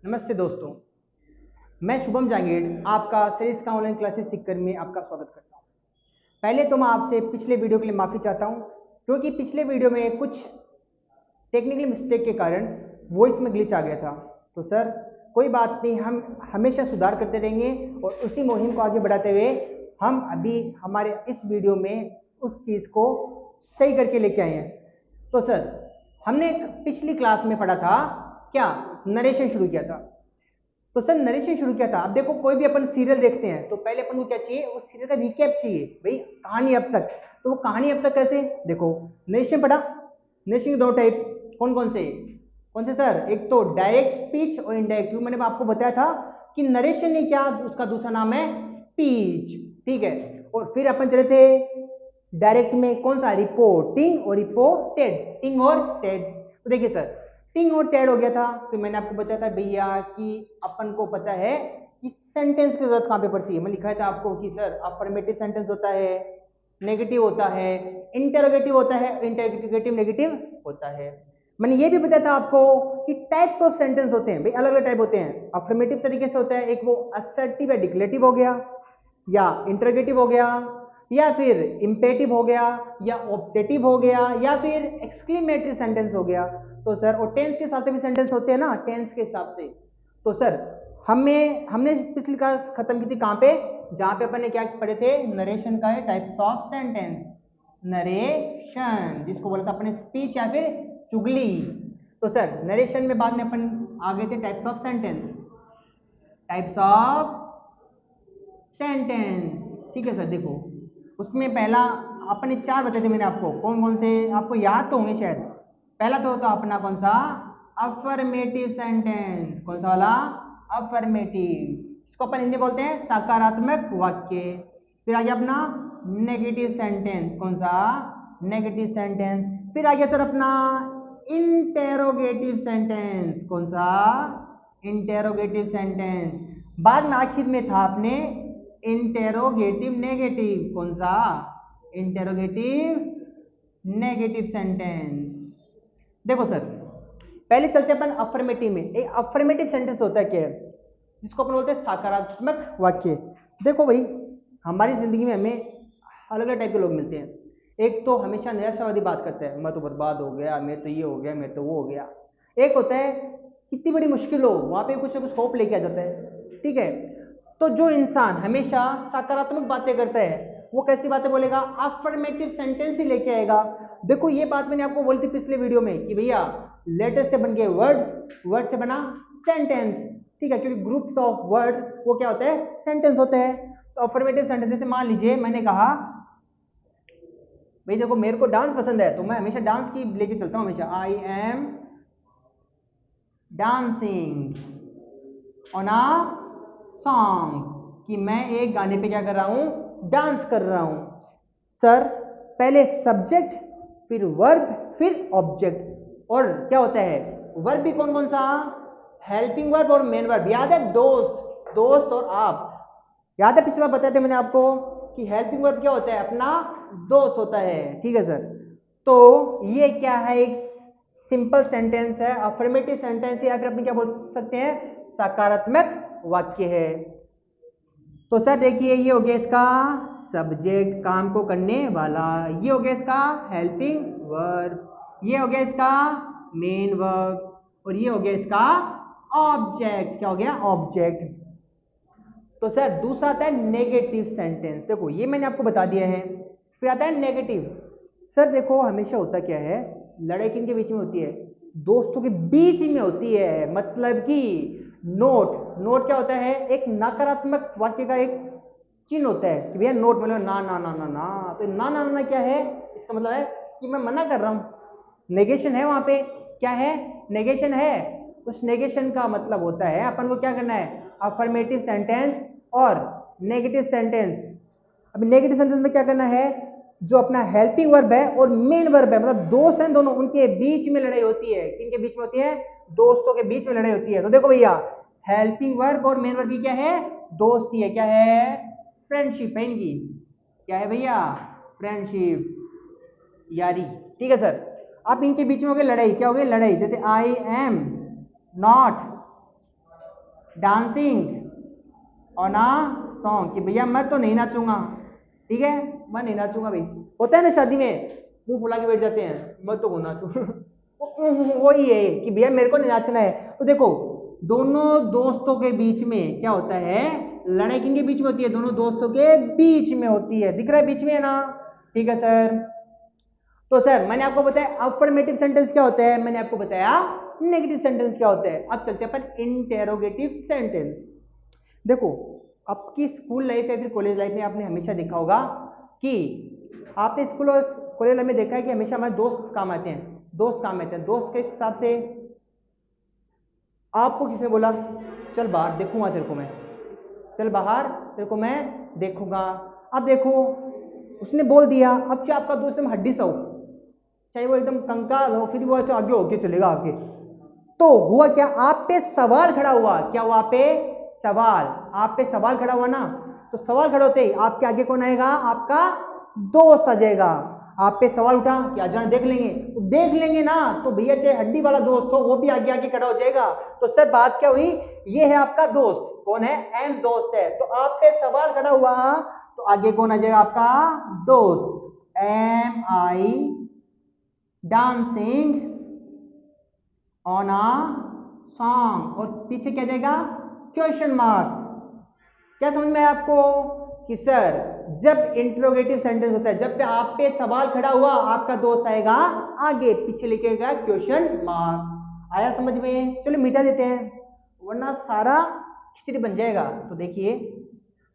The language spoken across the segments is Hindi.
नमस्ते दोस्तों, मैं शुभम जांगीड़ आपका सेल्स का ऑनलाइन क्लासेस सीखकर में आपका स्वागत करता हूं। पहले तो मैं आपसे पिछले वीडियो के लिए माफ़ी चाहता हूं क्योंकि पिछले वीडियो में कुछ टेक्निकल मिस्टेक के कारण वॉइस में ग्लिच आ गया था। तो सर कोई बात नहीं, हम हमेशा सुधार करते रहेंगे और उसी मुहिम को आगे बढ़ाते हुए हम अभी हमारे इस वीडियो में उस चीज़ को सही करके लेके आए हैं। तो सर हमने पिछली क्लास में पढ़ा था क्या, नरेशन शुरू किया था। तो सर नरेशन शुरू किया था। अब देखो कोई भी अपन सीरियल देखते हैं तो पहले अपन को क्या चाहिए, उस सीरियल का रिकैप चाहिए भाई, कहानी अब तक। तो वो कहानी अब तक कैसे, देखो नरेशन पढ़ा। नरेशन के दो टाइप कौन कौन से सर, एक तो डायरेक्ट स्पीच और इनडायरेक्ट। मैंने आपको बताया था कि नरेशन ने क्या, उसका दूसरा नाम है स्पीच, ठीक है। और फिर अपन चले थे डायरेक्ट में कौन सा, रिपोर्टिंग और रिपोर्टेड, टिंग और टेड। तो देखिए सर टिंग और टेड हो गया था। फिर मैंने आपको बताया था भैया कि अपन को पता है कि सेंटेंस की जरूरत कहां पे पड़ती है। मैं लिखा था आपको कि सर अफर्मेटिव सेंटेंस होता है, नेगेटिव होता है, इंटरोगेटिव होता है, इंटरोगेटिव नेगेटिव होता है। मैंने ये भी बताया था आपको कि टाइप्स ऑफ सेंटेंस होते हैं भाई, अलग अलग टाइप होते हैं। अफर्मेटिव तरीके से होता है, एक वो असर्टिव या डिक्लेरेटिव हो गया, या इंटरोगेटिव हो गया, या फिर इंपेटिव हो गया, या ऑप्टेटिव हो गया, या फिर एक्सक्लेमेटरी सेंटेंस हो गया। तो सर और टेंस के हिसाब से भी सेंटेंस होते हैं ना, टेंस के हिसाब से। तो सर हमने पिछली क्लास खत्म की थी कहां पे, जहां पे अपन ने क्या पढ़े थे, नरेशन का है टाइप्स ऑफ सेंटेंस। नरेशन जिसको बोला था अपने स्पीच या फिर चुगली। तो सर नरेशन में बाद में अपन आ गए थे types of sentence, types of sentence, ठीक है सर। देखो उसमें पहला अपन ने चार बताए थे मैंने आपको, कौन कौन से आपको याद तो होंगे शायद। पहला तो होता अपना कौन सा, अफर्मेटिव सेंटेंस। कौन सा वाला, अफर्मेटिव, जिसको अपन हिंदी बोलते हैं सकारात्मक वाक्य। फिर आ गया अपना नेगेटिव सेंटेंस, कौन सा, नेगेटिव सेंटेंस। फिर आ गया सर अपना इंटेरोगेटिव सेंटेंस, कौन सा, इंटेरोगेटिव सेंटेंस। बाद में आखिर में था अपने इंटेरोगेटिव नेगेटिव, कौन सा, इंटेरोगेटिव नेगेटिव सेंटेंस। देखो सर पहले चलते अपन अफर्मेटिव में। एक अफर्मेटिव सेंटेंस होता है क्या है, जिसको अपन बोलते हैं सकारात्मक वाक्य। देखो भाई हमारी जिंदगी में हमें अलग अलग टाइप के लोग मिलते हैं। एक तो हमेशा निराशावादी बात करता है, मैं तो बर्बाद हो गया, मैं तो ये हो गया, मैं तो वो हो गया। एक होता है कितनी बड़ी मुश्किल हो वहां पे कुछ ना कुछ होप लेके आ जाता है, ठीक है। तो जो इंसान हमेशा सकारात्मक बातें करता है वो कैसी बातें बोलेगा, अफर्मेटिव सेंटेंस ही लेके आएगा। देखो ये बात मैंने आपको बोली थी पिछले वीडियो में कि भैया लेटर से बन गए वर्ड, वर्ड से बना सेंटेंस, ठीक है। क्योंकि ग्रुप्स ऑफ वर्ड वो क्या होता है, सेंटेंस होते हैं। तो अफर्मेटिव सेंटेंस जैसे मान लीजिए मैंने कहा भाई देखो मेरे को डांस पसंद है तो मैं हमेशा डांस की लेके चलता हूं, हमेशा I am dancing on a song, कि मैं एक गाने पे क्या कर रहा हूं, डांस कर रहा हूं। सर पहले सब्जेक्ट, फिर वर्ब, फिर ऑब्जेक्ट। और क्या होता है वर्ब भी कौन कौन सा, हेल्पिंग वर्ब और मेन वर्ब। याद है दोस्त, दोस्त और आप, याद है पिछली बार बताया था मैंने आपको कि हेल्पिंग वर्ब क्या होता है, अपना दोस्त होता है, ठीक है सर। तो ये क्या है, एक सिंपल सेंटेंस है, अफर्मेटिव सेंटेंस, या फिर अपन क्या बोल सकते हैं, सकारात्मक वाक्य है। तो सर देखिए ये हो गया इसका सब्जेक्ट, काम को करने वाला। ये हो गया इसका हेल्पिंग वर्ब, ये हो गया इसका मेन वर्ब, और ये हो गया इसका ऑब्जेक्ट। क्या हो गया, ऑब्जेक्ट। तो सर दूसरा आता है नेगेटिव सेंटेंस। देखो ये मैंने आपको बता दिया है। फिर आता है नेगेटिव। सर देखो हमेशा होता क्या है, लड़ाई किनके बीच में होती है, दोस्तों के बीच में होती है। मतलब कि नोट, नोट क्या होता है, एक नकारात्मक वाक्य का एक चिन्ह होता है कि भैया नोट मतलब ना ना ना ना ना। तो ना ना ना क्या है, इसका मतलब है कि मैं मना कर रहा हूं, नेगेशन है वहां पे। क्या है, नेगेशन है। उस नेगेशन का मतलब होता है अपन को क्या करना है, अफर्मेटिव सेंटेंस और नेगेटिव सेंटेंस। अभी नेगेटिव सेंटेंस में क्या करना है, जो अपना हेल्पिंग वर्ब है और मेन वर्ब है, मतलब दोस्त हैं दोनों, उनके बीच में लड़ाई होती है। किनके बीच में होती है, दोस्तों के बीच में लड़ाई होती है। तो देखो भैया हेल्पिंग वर्ब और मेन वर्ब की क्या है, दोस्ती है। क्या है, फ्रेंडशिप है इनकी। क्या है भैया, फ्रेंडशिप, यारी, ठीक है सर। अब इनके बीच में हो गई लड़ाई, क्या हो गई, लड़ाई। जैसे I am not dancing on a song, कि भैया मैं तो नहीं नाचूंगा, ठीक है, मैं नहीं नाचूंगा भाई। होता है ना शादी में मुंह फुला के बैठ जाते हैं, मैं तो वो नाचू वही है कि भैया मेरे को नहीं नाचना है। तो देखो दोनों दोस्तों के बीच में क्या होता है, लड़ाई किनके बीच में होती है, दोनों दोस्तों के बीच में होती है, दिख रहा है बीच में है ना, ठीक है सर। तो सर मैंने आपको बताया अफर्मेटिव सेंटेंस क्या होता है, मैंने आपको बताया नेगेटिव सेंटेंस क्या होता है। अब चलते हैं अपन इंटेरोगेटिव सेंटेंस। देखो आपकी स्कूल लाइफ या फिर कॉलेज लाइफ में आपने हमेशा देखा होगा कि आपने स्कूल और कॉलेज लाइफ में देखा है कि हमेशा हमारे दोस्त काम आते हैं, दोस्त काम आते हैं। दोस्त के हिसाब से आपको किसने बोला चल बाहर देखूंगा तेरे को मैं, चल बाहर तेरे को मैं देखूंगा। अब देखो उसने बोल दिया, अब चाहे आपका दोस्त एकदम हड्डी सा हो, चाहे वो एकदम कंकाल हो, फिर वो ऐसे आगे होके चलेगा आगे, तो हुआ क्या, आप पे सवाल खड़ा हुआ, क्या हुआ, आप पे सवाल, आप पे सवाल खड़ा हुआ ना, तो सवाल खड़े होते ही आपके आगे कौन आएगा, आपका दोस्त आ जाएगा। आप पे सवाल उठा कि आज देख लेंगे, तो देख लेंगे ना, तो भैया चाहे हड्डी वाला दोस्त हो वो भी आगे आगे खड़ा हो जाएगा। तो सर बात क्या हुई, ये है आपका दोस्त, कौन है, एम दोस्त है, तो आप पे सवाल खड़ा हुआ तो आगे कौन आ जाएगा, आपका दोस्त। Am I dancing on a song, और पीछे क्या जाएगा, क्वेश्चन मार्क। क्या समझ में आया आपको कि सर जब इंट्रोगेटिव सेंटेंस होता है, जब पे आप पे सवाल खड़ा हुआ आपका दोस्त आएगा आगे, पीछे लिखेगा क्वेश्चन मार्क। आया समझ में, चलो मिटा देते हैं वरना सारा खिचड़ी बन जाएगा। तो देखिए,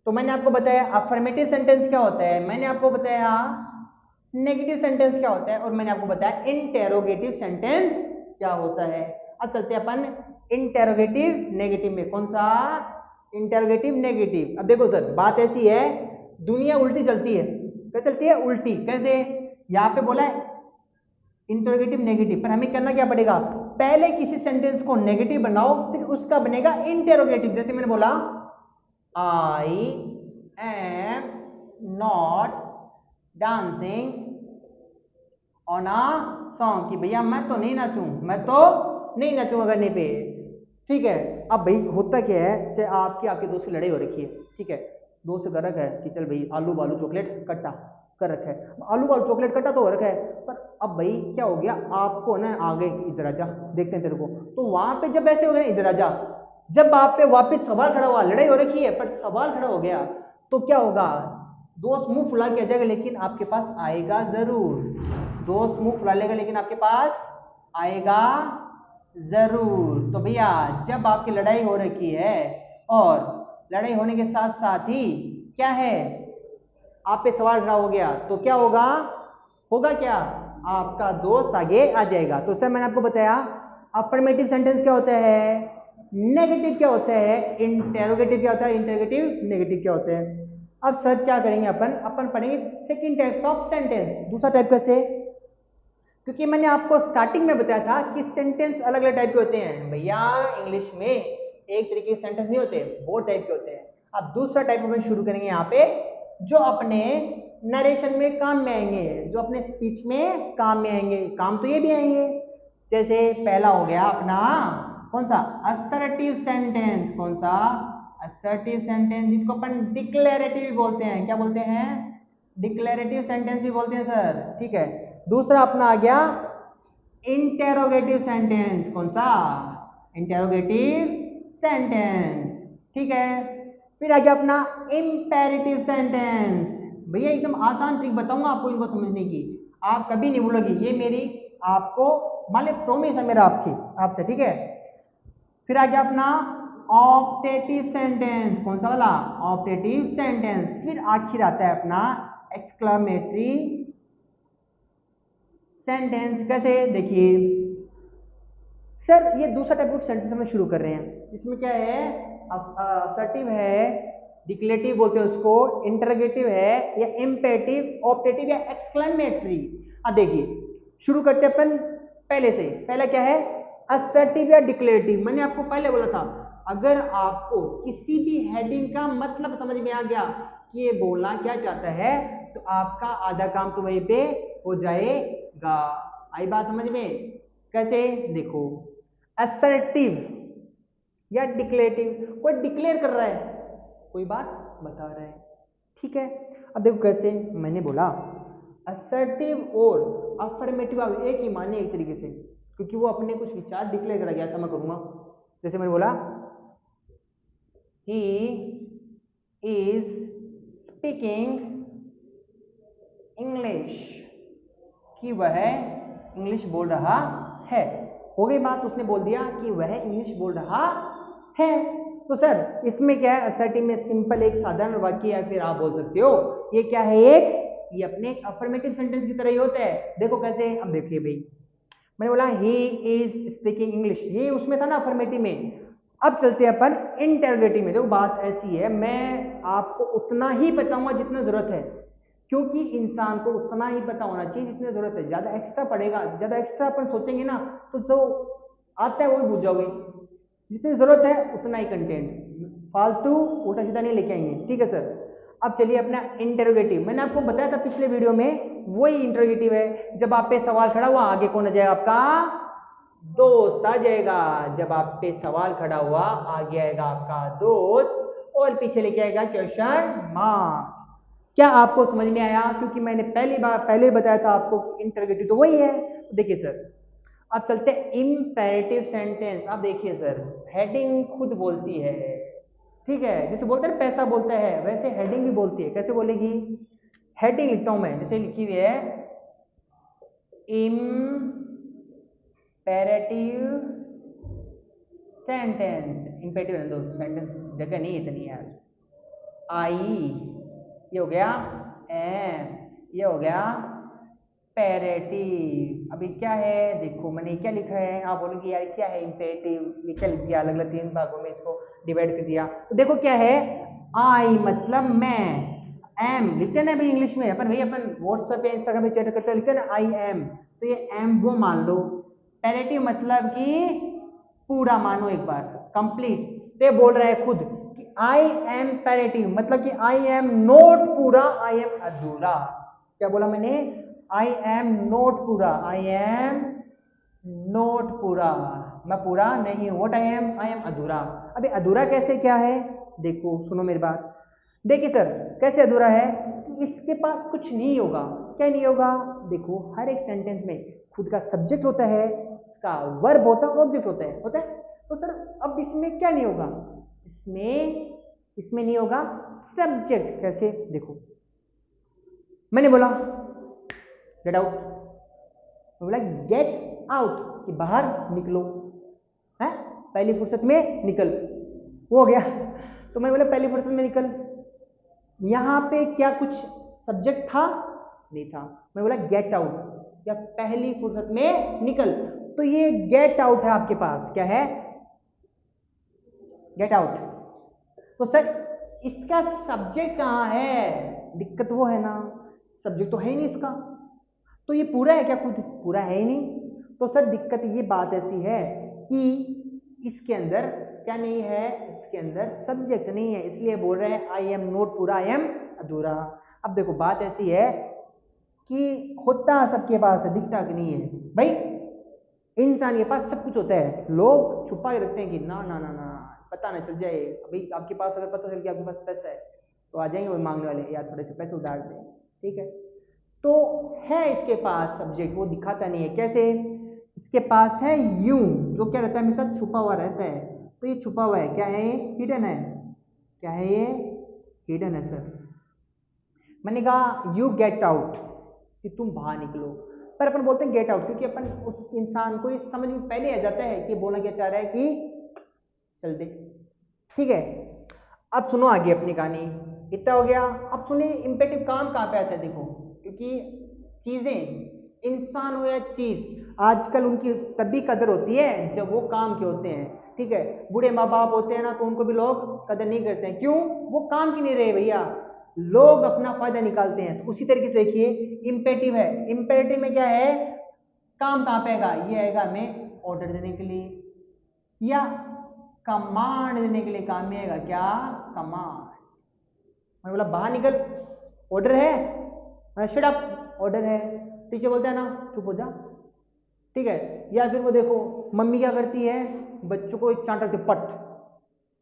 तो मैंने आपको बताया अफर्मेटिव सेंटेंस क्या होता है, मैंने आपको बताया नेगेटिव सेंटेंस क्या होता है, और मैंने आपको बताया इंटेरोगेटिव सेंटेंस क्या होता है। अब चलते हैं अपन इंटेरोगेटिव नेगेटिव में। कौन सा, इंटेरोगेटिव नेगेटिव। अब देखो सर बात ऐसी है, दुनिया उल्टी चलती है, कैसे चलती है, उल्टी। कैसे, यहाँ पे बोला है इंटेरोगेटिव नेगेटिव, पर हमें करना क्या पड़ेगा, पहले किसी सेंटेंस को नेगेटिव बनाओ फिर उसका बनेगा इंटेरोगेटिव। जैसे मैंने बोला I am not dancing on a song, कि भैया मैं तो नहीं नाचूं, मैं तो नहीं नाचूंगा गाने पे, ठीक है। अब भाई होता क्या है, चाहे आपके दोस्त की लड़ाई हो रखी है, ठीक है, दोस्त से कर रखा है कि चल भाई आलू बालू चॉकलेट कट्टा कर रखा है, आलू बालू चॉकलेट कट्टा तो हो रखा है, पर अब भाई क्या हो गया, आपको ना आ गए इधर आजा देखते हैं तेरे को, तो वहां पे जब ऐसे हो गए इधर आजा, जब आप पे वापस सवाल खड़ा हुआ, लड़ाई हो रखी है पर सवाल खड़ा हो गया, तो क्या होगा, दोस्त मुंह फुला के आ जाएगा लेकिन आपके पास आएगा जरूर, दोस्त मुंह फुला लेगा लेकिन आपके पास आएगा जरूर। तो भैया जब आपकी लड़ाई हो रखी है और लड़ाई होने के साथ साथ ही क्या है, आप पे सवाल खड़ा हो गया, तो क्या होगा, होगा क्या, आपका दोस्त आगे आ जाएगा। तो सर मैंने आपको बताया अफर्मेटिव सेंटेंस क्या होता है, नेगेटिव क्या होता है, इंटेरोगेटिव क्या होता है, इंटेरोगेटिव नेगेटिव क्या होता है। अब सर क्या करेंगे, अपन पढ़ेंगे सेकंड टाइप्स ऑफ सेंटेंस। दूसरा टाइप कैसे, क्योंकि मैंने आपको स्टार्टिंग में बताया था कि सेंटेंस अलग अलग टाइप के होते हैं भैया, इंग्लिश में एक तरीके के सेंटेंस नहीं होते, बहुत टाइप के होते हैं। अब दूसरा टाइप अपन शुरू करेंगे यहाँ पे, जो अपने नरेशन में काम में आएंगे, जो अपने स्पीच में काम में आएंगे, काम तो ये भी आएंगे। जैसे पहला हो गया अपना कौन सा, असर्टिव सेंटेंस। कौन सा, असर्टिव सेंटेंस, जिसको अपन डिक्लेरेटिव भी बोलते हैं। क्या बोलते हैं, डिक्लेरेटिव सेंटेंस भी बोलते हैं सर, ठीक है। दूसरा अपना आ गया इंटेरोगेटिव सेंटेंस। कौन सा, इंटेरोगेटिव सेंटेंस, ठीक है। फिर आ गया अपना इंपेरेटिव सेंटेंस। भैया एकदम आसान ट्रिक बताऊंगा आपको इनको समझने की, आप कभी नहीं भूलोगे, ये मेरी आपको मान ली प्रोमिस है मेरा आपकी आपसे, ठीक है। फिर आ गया अपना ऑप्टेटिव सेंटेंस। कौन सा वाला, ऑप्टेटिव सेंटेंस। फिर आखिर आता है अपना एक्सक्लेमेटरी सेंटेंस। कैसे, देखिए सर ये दूसरा टाइप ऑफ सेंटेंस हम शुरू कर रहे हैं, इसमें क्या है, असर्टिव है, डिक्लेरेटिव बोलते हैं उसको, इंटरोगेटिव है या इंपेरेटिव, ऑप्टेटिव या एक्सक्लेमेटरी। अब देखिए शुरू करते हैं अपन पहले से, पहला क्या है, असर्टिव या डिक्लेरेटिव। मैंने आपको पहले बोला था अगर आपको किसी भी हेडिंग का मतलब समझ में आ गया कि ये बोलना क्या चाहता है, तो आपका आधा काम तो वहीं पे हो जाएगा। आई बात समझ में, कैसे, देखो असर्टिव या डिक्लेरेटिव, कोई डिक्लेयर कर रहा है, कोई बात बता रहा है, ठीक है। अब देखो कैसे, मैंने बोला असर्टिव और अफर्मेटिव अब एक ही माने एक तरीके से, क्योंकि वो अपने कुछ विचार डिक्लेयर करा गया, ऐसा मैं करूंगा। जैसे मैंने बोला ही इज स्पीकिंग इंग्लिश, कि वह इंग्लिश बोल रहा है, हो गई बात, उसने बोल दिया कि वह इंग्लिश बोल रहा है। तो सर इसमें क्या है, असर्टिव में सिंपल एक साधारण वाक्य, या फिर आप बोल सकते हो ये क्या है, एक ये अपने अफर्मेटिव सेंटेंस की तरह ही होता है। देखो कैसे, अब देखिए भाई, मैंने बोला ही इज स्पीकिंग इंग्लिश, ये उसमें था ना अफर्मेटिव में। अब चलते हैं अपन इंटरोगेटिव में। देखो बात ऐसी है, मैं आपको उतना ही बताऊंगा जितना जरूरत है, क्योंकि इंसान को उतना ही पता होना चाहिए जितनी जरूरत है। ज्यादा एक्स्ट्रा पड़ेगा, ज्यादा एक्स्ट्रा अपन सोचेंगे ना तो जो आता है वो भी भूल जाओगे। जितनी जरूरत है उतना ही कंटेंट, फालतू उल्टा सीधा नहीं लेके आएंगे, ठीक है सर। अब चलिए अपना इंटरोगेटिव, मैंने आपको बताया था पिछले वीडियो में, वही इंटरोगेटिव है। जब आप पे सवाल खड़ा हुआ, आगे कौन आ जाएगा, आपका दोस्त आ जाएगा। जब आप पे सवाल खड़ा हुआ, आगे आएगा आपका दोस्त, और पीछे लेके आएगा क्वेश्चन मार्क। क्या आपको समझ में आया? क्योंकि मैंने पहले बताया था आपको कि इंटरोगेटिव तो वही है। देखिए सर, अब चलते हैं इंपेरेटिव सेंटेंस। अब देखिए सर, हेडिंग खुद बोलती है, ठीक है। जैसे बोलते हैं पैसा बोलता है, वैसे हेडिंग भी बोलती है। कैसे बोलेगी? हेडिंग लिखता हूं मैं, जैसे लिखी हुई है इम्पेरेटिव सेंटेंस। इम्पेरेटिव रहने दो, सेंटेंस जगह नहीं इतनी यार। आई, ये हो गया एम, ये हो गया पेरेटिव। अभी क्या है, देखो मैंने क्या लिखा है, आप बोलोगे यार क्या है इम्पेरेटिव, ये क्या लिख दिया, अलग अलग 3 भागों में इसको डिवाइड कर दिया। तो देखो क्या है, आई मतलब मैं, एम लिखते हैं ना भाई इंग्लिश में अपन, भाई अपन व्हाट्सएप पे इंस्टाग्राम पे चैट करते हैं, लिखते हैं ना आई एम, तो ये एम वो मान लो। पेरेटिव मतलब कि पूरा मानो, एक बार कंप्लीट। तो ये बोल रहा है खुद कि आई एम पेरेटिव, मतलब कि आई एम नॉट पूरा, आई एम अधूरा। क्या बोला मैंने? आई एम नॉट पूरा, आई एम नॉट पूरा, मैं पूरा नहीं हूं। व्हाट आई एम अधूरा। अभी अधूरा कैसे, क्या है, देखो सुनो मेरी बात। देखिए सर कैसे अधूरा है, कि इसके पास कुछ नहीं होगा। क्या नहीं होगा? देखो हर एक सेंटेंस में खुद का सब्जेक्ट होता है, इसका वर्ब होता है और ऑब्जेक्ट होता है। तो सर अब इसमें क्या नहीं होगा, इसमें नहीं होगा सब्जेक्ट। कैसे? देखो मैंने बोला गेट आउट, बोला गेट आउट कि बाहर निकलो, है पहली फुर्सत में निकल, वो हो गया। तो मैंने बोला पहली फुर्सत में निकल, यहां पे क्या कुछ सब्जेक्ट था? नहीं था। मैं बोला गेट आउट या पहली फुर्सत में निकल, तो ये गेट आउट है आपके पास, क्या है? Get out. तो सर इसका सब्जेक्ट कहां है? दिक्कत वो है ना, सब्जेक्ट तो है ही नहीं इसका, तो ये पूरा है क्या? खुद पूरा है ही नहीं। तो सर दिक्कत ये बात ऐसी है कि इसके अंदर क्या नहीं है, इसके अंदर सब्जेक्ट नहीं है, इसलिए बोल रहे हैं आई एम नॉट पूरा, आई एम अधूरा। अब देखो बात ऐसी है कि होता सबके पास है, दिखता कि नहीं है भाई। इंसान के पास सब कुछ होता है, लोग छुपा के रखते हैं कि ना ना ना ना पता ना चल जाए। अभी आपके पास अगर पता चल गया आपके पास पैसा है तो आ जाएंगे वो मांगने वाले, यार थोड़े से पैसे उधार दें, ठीक है। तो है इसके पास सब्जेक्ट, वो दिखाता नहीं है। कैसे? इसके पास है यू, जो क्या रहता है हमेशा छुपा हुआ रहता है। तो ये छुपा हुआ है, क्या है ये? हिडन है। क्या है ये? हिडन है सर। मैंने कहा यू गेट आउट कि तुम बाहर निकलो, पर अपन बोलते हैं गेट आउट क्योंकि अपन उस इंसान को ये समझ में पहले आ जाता है कि बोलना क्या चाह रहा है, कि चल दे, ठीक है। अब सुनो आगे अपनी कहानी, इतना हो गया। अब सुनिए इंपेरेटिव काम कहाँ पे आता है, देखो क्योंकि चीजें, इंसान हो या चीज, आजकल उनकी तभी कदर होती है जब वो काम के होते हैं, ठीक है। बूढ़े माँ बाप होते हैं ना, तो उनको भी लोग कदर नहीं करते हैं, क्यों? वो काम की नहीं रहे भैया, लोग अपना फायदा निकालते हैं। तो उसी तरीके से देखिए इंपेरेटिव है, इंपेरेटिव में क्या है, काम कहाँ पे आएगा? ये आएगा हमें ऑर्डर देने के लिए या कमांड देने के लिए काम में आएगा, क्या? कमांड। मैं बोला बाहर निकल, ऑर्डर है, शट अप, ऑर्डर है। टीचर बोलते हैं ना चुप हो जा, ठीक है। या फिर वो देखो मम्मी क्या करती है, बच्चों को चांट रखती पट,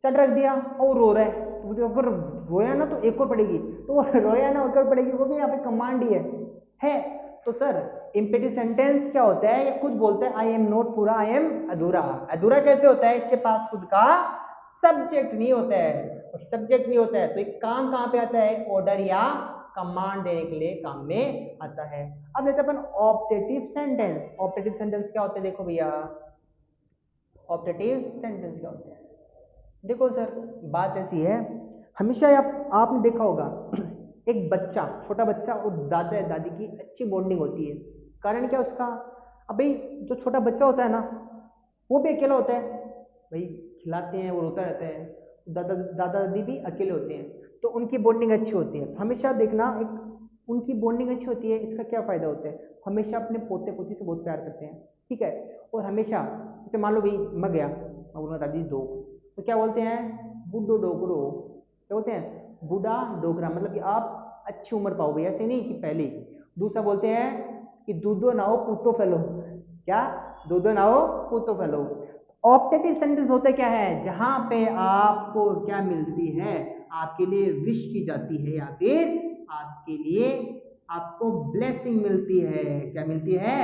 चट रख दिया और वो रो रहा है, तो अगर रोया ना तो एक और पड़ेगी, तो वो रोया ना एक और पड़ेगी, वो भी यहाँ पे कमांड ही है। तो सर इम्पेरेटिव सेंटेंस क्या होता है, ये खुद बोलते हैं आई एम नॉट पूरा, आई एम अधूरा। अधूरा कैसे होता है, इसके पास खुद का सब्जेक्ट नहीं होता है, और सब्जेक्ट नहीं होता है तो एक काम कहाँ पे आता है, ऑर्डर या कमांड देने के लिए काम में आता है। अब लेते अपन ऑप्टेटिव सेंटेंस। ऑप्टेटिव सेंटेंस क्या होते हैं, देखो भैया ऑप्टेटिव सेंटेंस क्या होते हैं। देखो सर बात ऐसी है, हमेशा आपने देखा होगा एक बच्चा, छोटा बच्चा और दादा दादी की अच्छी बॉन्डिंग होती है। कारण क्या उसका, अब भाई जो छोटा बच्चा होता है ना वो भी अकेला होता है, भाई खिलाते हैं वो रोता रहता है, दादा दादी भी अकेले होते हैं, तो उनकी बॉन्डिंग अच्छी होती है। तो हमेशा देखना एक उनकी बॉन्डिंग अच्छी होती है, इसका क्या फायदा होता है, हमेशा अपने पोते पोती से बहुत प्यार करते हैं, ठीक है। और हमेशा जैसे मान लो भाई मैं गया, मैं बोलूँगा दादी दो, तो क्या बोलते हैं, बुड्ढो डोकरो, क्या बोलते हैं, बूढ़ा डोकरा, मतलब कि आप अच्छी उम्र पाओ भैया, ऐसे नहीं कि पहले। दूसरा बोलते हैं कि दूधो ना हो पूतो फैलो, क्या दूधो ना हो पूतो फैलो। ऑप्टेटिव सेंटेंस होता क्या है, जहां पे आपको क्या मिलती है, आपके लिए विश की जाती है या फिर आपके लिए आपको ब्लेसिंग मिलती है। क्या मिलती है,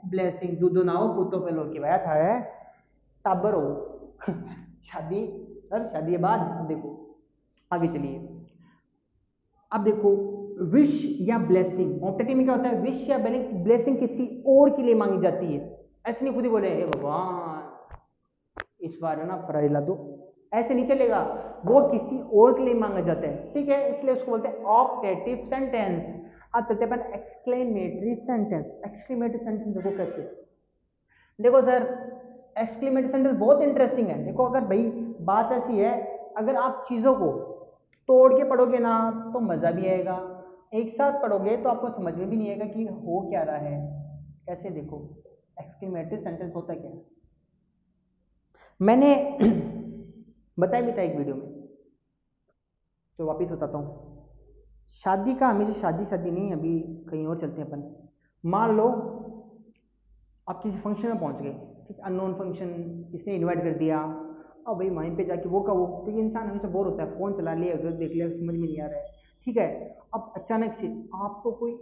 ब्लेसिंग। दूधो ना हो पूतो फैलो की बात है, टाबर हो शादी, अब शादी के बाद देखो आगे चलिए। अब देखो विश या ब्लेसिंग, ऑप्टेटिव में क्या होता है, विश या ब्लेसिंग किसी और के लिए मांगी जाती है, ऐसे नहीं खुद ही बोले हे भगवान इस बार है ना फरारी ला दो, ऐसे नहीं चलेगा, वो किसी और के लिए मांगा जाता है, ठीक है, इसलिए उसको बोलते हैं ऑप्टेटिव सेंटेंस। अब चलते हैं एक्सक्लेमेटरी सेंटेंस। एक्सक्लेमेटरी सेंटेंस देखो कैसे, देखो सर एक्सक्लेमेटरी सेंटेंस बहुत इंटरेस्टिंग है। देखो अगर भाई बात ऐसी है, अगर आप चीज़ों को तोड़ के पढ़ोगे ना तो मज़ा भी आएगा, एक साथ पढ़ोगे तो आपको समझ में भी नहीं आएगा कि हो क्या रहा है। कैसे, देखो एक्सक्लेमेटरी सेंटेंस होता क्या है, मैंने बताया भी था एक वीडियो में, तो वापिस बताता हूँ। शादी का हमेशा शादी शादी नहीं, अभी कहीं और चलते हैं अपन। मान लो आप किसी फंक्शन में पहुंच गए, ठीक, अननोन फंक्शन, किसने इनवाइट कर दिया, अब भाई वहीं पे जाके वो का वो, क्योंकि इंसान हमेशा बोर होता है, फ़ोन चला लिया उधर देख लिया, समझ में नहीं आ रहा है, ठीक है। अब अचानक से आपको कोई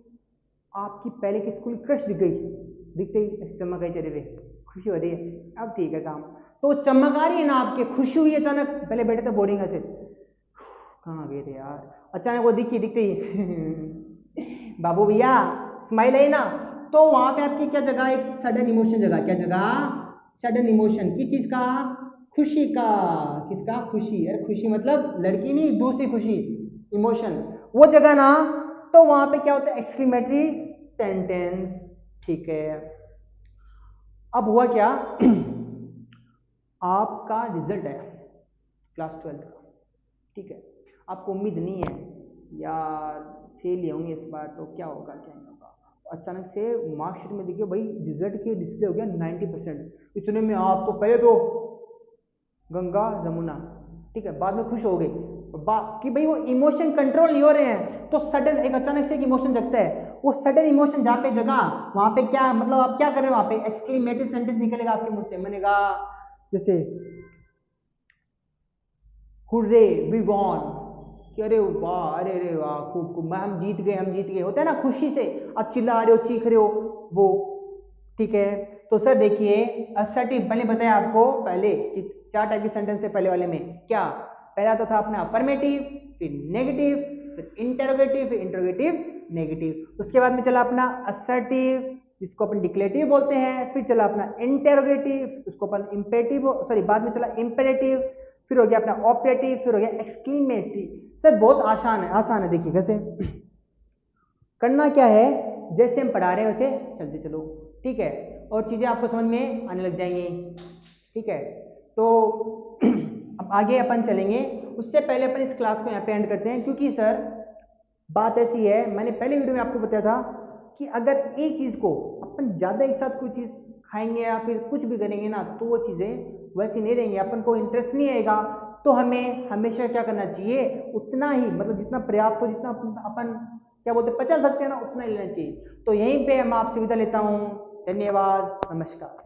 आपकी पहले की स्कूल क्रश दिख गई, दिखते ही चमक आई चेहरे पे, खुशी हो रही है, अब ठीक है काम, तो चमक आ रही है ना आपके, खुशी हुई अचानक, पहले बैठे थे बोरिंग ऐसे, कहाँ गए थे यार, अचानक वो दिखी, दिखते ही बाबू भैया स्माइल आई ना, तो वहां पे आपकी क्या जगह, एक सडन इमोशन जगह, क्या जगह, सडन इमोशन, किस चीज का, खुशी का, किसका, खुशी, अरे खुशी मतलब लड़की नहीं, दूसरी खुशी, इमोशन, वो जगह ना, तो वहां पे क्या होता है, एक्सक्लेमेटरी सेंटेंस, ठीक है। अब हुआ क्या आपका रिजल्ट है क्लास 12 का, ठीक है, आपको उम्मीद नहीं है यार फेल ही होंगे इस बार, तो क्या होगा क्या नहीं होगा, अचानक से मार्कशीट में देखिए भाई रिजल्ट के डिस्प्ले हो गया 90%, इतने में आप तो पहले तो गंगा जमुना, ठीक है, बाद में खुश हो गए कि भाई वो इमोशन कंट्रोल नहीं हो रहे हैं, तो सडन एक अचानक से एक इमोशन जगता है, वो सडन इमोशन जहाँ पे जगह, वहां पे क्या मतलब आप क्या कर रहे हो, वहां पे एक्सक्लेमेटरी सेंटेंस निकलेगा आपके मुंह से, मैंने कहा जैसे हुर्रे वी वॉन, कि अरे वाह, अरे अरे वाह, खूब खूब, हम जीत गए, हम जीत गए, होता है ना खुशी से आप चिल्ला रहे हो, चीख रहे हो वो, ठीक है। तो सर देखिए असर्टिव, मैंने बताया आपको पहले कि 4 टाइप के सेंटेंस थे पहले वाले में, क्या पहला तो था अपना अफर्मेटिव, फिर नेगेटिव, फिर इंटरोगेटिव, फिर इंटरोगेटिव नेगेटिव, उसके बाद में चला अपना असर्टिव जिसको अपन डिक्लेरेटिव बोलते हैं, फिर चला अपना इंटरोगेटिव उसको अपन इंपेरेटिव, सॉरी बाद में चला इंपेरेटिव, फिर हो गया अपना ऑपरेटिव, फिर हो गया एक्सक्लेमेटरी। सर बहुत आसान है, आसान है, देखिए कैसे करना क्या है, जैसे हम पढ़ा रहे हैं वैसे चलते चलो, ठीक है, और चीजें आपको समझ में आने लग जाएंगी, ठीक है। तो अब आगे अपन चलेंगे, उससे पहले अपन इस क्लास को यहाँ पे एंड करते हैं, क्योंकि सर बात ऐसी है, मैंने पहले वीडियो में आपको बताया था कि अगर एक चीज को अपन ज्यादा एक साथ कोई चीज खाएंगे या फिर कुछ भी करेंगे ना, तो वो चीजें वैसी नहीं रहेंगी, अपन को इंटरेस्ट नहीं आएगा, तो हमें हमेशा क्या करना चाहिए, उतना ही मतलब जितना पर्याप्त हो, जितना अपन क्या बोलते पचा सकते हैं ना, उतना ही लेना चाहिए। तो यहीं पे मैं आपसे विदा लेता हूँ, धन्यवाद, नमस्कार।